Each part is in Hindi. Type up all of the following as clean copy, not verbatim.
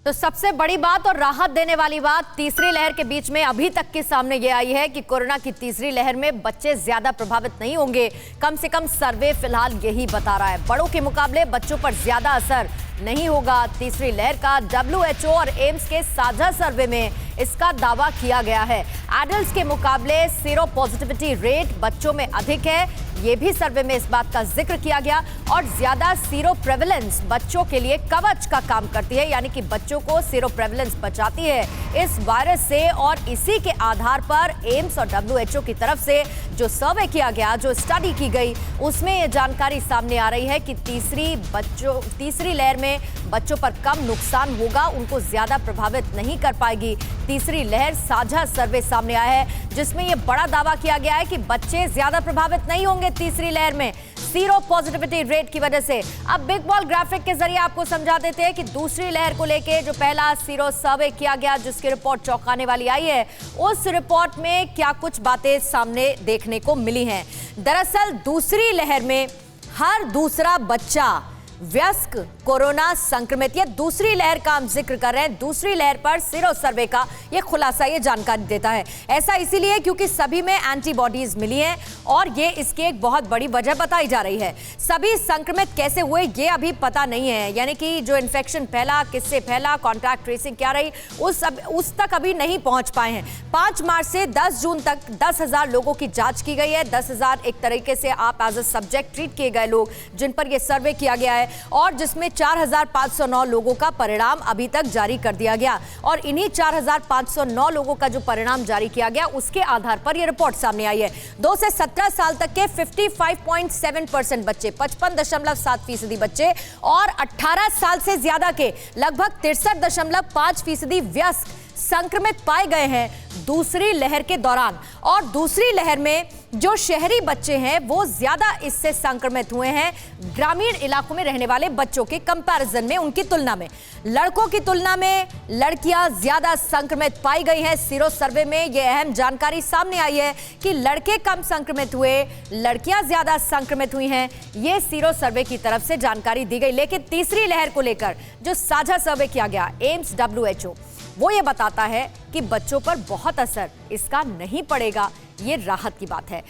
तो सबसे बड़ी बात और राहत देने वाली बात तीसरी लहर के बीच में अभी तक के सामने ये आई है कि कोरोना की तीसरी लहर में बच्चे ज्यादा प्रभावित नहीं होंगे। कम से कम सर्वे फिलहाल यही बता रहा है। बड़ों के मुकाबले बच्चों पर ज्यादा असर नहीं होगा। तीसरी लहर का WHO और एम्स के साझा सर्वे में इसका दावा किया गया है। एडल्ट्स के मुकाबले सीरो पॉजिटिविटी रेट बच्चों में अधिक है, ये भी सर्वे में इस बात का जिक्र किया गया। और ज्यादा सीरो प्रेवलेंस बच्चों के लिए कवच का काम करती है, यानी कि बच्चों को सीरो प्रेवलेंस बचाती है इस वायरस से। और इसी के आधार पर एम्स और WHO की तरफ से जो सर्वे किया गया, जो स्टडी की गई, उसमें यह जानकारी सामने आ रही है कि तीसरी लहर में बच्चों पर कम नुकसान होगा, उनको ज्यादा प्रभावित नहीं कर पाएगी। तीसरी लहर साझा सर्वे सामने आया है जिसमें यह बड़ा दावा किया गया है कि बच्चे ज्यादा प्रभावित नहीं होंगे तीसरी लहर में सीरो पॉजिटिविटी रेट की वजह से। अब बिग बॉल ग्राफिक के जरिए आपको समझा देते हैं कि दूसरी लहर को लेके जो पहला सीरो सर्वे किया गया, जिसकी रिपोर्ट चौंकाने वाली आई है, उस रिपोर्ट में क्या कुछ बातें सामने देखने को मिली हैं। दरअसल दूसरी लहर में हर दूसरा बच्चा वयस्क कोरोना संक्रमित, ये दूसरी लहर का हम जिक्र कर रहे हैं। दूसरी लहर पर सीरो सर्वे का ये खुलासा, ये जानकारी देता है। ऐसा इसीलिए क्योंकि सभी में एंटीबॉडीज मिली हैं और ये इसकी एक बहुत बड़ी वजह बताई जा रही है। सभी संक्रमित कैसे हुए ये अभी पता नहीं है, यानी कि जो इन्फेक्शन फैला, किससे फैला, कॉन्टैक्ट ट्रेसिंग क्या रही, उस तक अभी नहीं पहुंच पाए हैं। 5 मार्च से 10 जून तक 10,000 लोगों की जांच की गई है। 10,000 एक तरीके से आप एज अ सब्जेक्ट ट्रीट किए गए लोग जिन पर यह सर्वे किया गया है, और जिसमें 4,509 लोगों का परिणाम अभी तक जारी कर दिया गया। और इन्हीं 4,509 लोगों का जो परिणाम जारी किया गया, उसके आधार पर यह रिपोर्ट सामने आई है। 2 से 17 साल तक के 55.7% बच्चे, 55.7% बच्चे, और 18 साल से ज्यादा के लगभग 63.5% वयस्क संक्रमित पाए गए हैं दूसरी लहर के दौरान। और दूसरी लहर में जो शहरी बच्चे हैं वो ज्यादा इससे संक्रमित हुए हैं ग्रामीण इलाकों में रहने वाले बच्चों के कंपैरिजन में, उनकी तुलना में। लड़कों की तुलना में लड़कियां ज्यादा संक्रमित पाई गई हैं। सीरो सर्वे में यह अहम जानकारी सामने आई है कि लड़के कम संक्रमित हुए, लड़कियां ज्यादा संक्रमित हुई हैं। यह सीरो सर्वे की तरफ से जानकारी दी गई। लेकिन तीसरी लहर को लेकर जो साझा सर्वे किया गया एम्स WHO, वो ये बताता है कि बच्चों पर बहुत असर इसका नहीं पड़ेगा। ये राहत की बात है।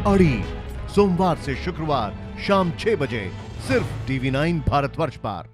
अड़ी सोमवार से शुक्रवार शाम 6 बजे सिर्फ TV9 भारतवर्ष पर।